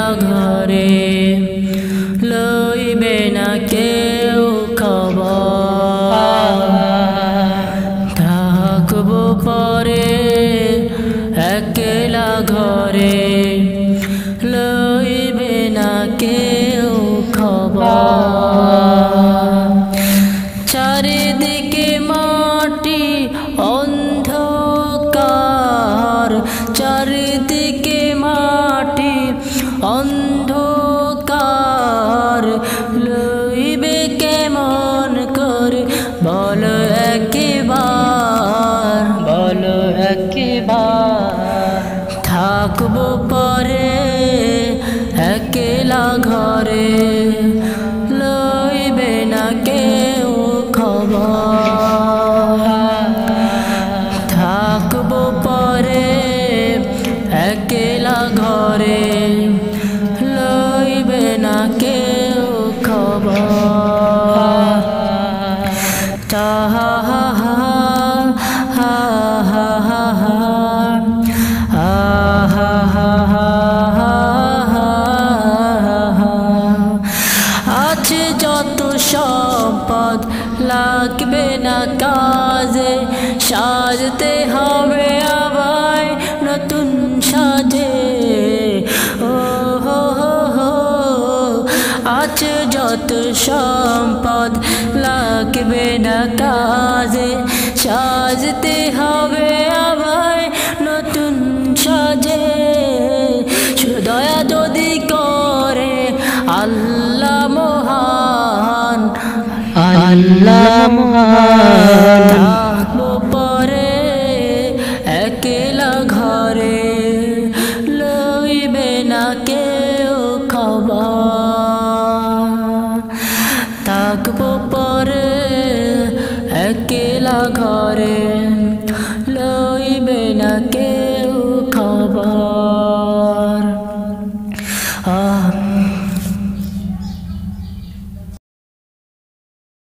একলা ঘরে লইবে না কেউ খবর থাকবো পরে একলা ঘরে লইবে না কেউ খবর চারিদিকে মাটি অন্ধকার চারিদিকে মাটি অন্ধকার লইবে কেমন করে বলো একবার থাকবো পরে একলা ঘরে লইবে না কেউ খবর থাকবো পরে একলা ঘরে লইবে না কেউ খবর তাহা আছে যত সম্পদ লাগবে না কাজে সাজতে হবে আবার নতুন সাজে ও হো হো হো আছে যত সম্পদ লাগবে না কাজে সাজতে হবে আবার নতুন সাজে দয়া যদি করে আল্লাহ মহান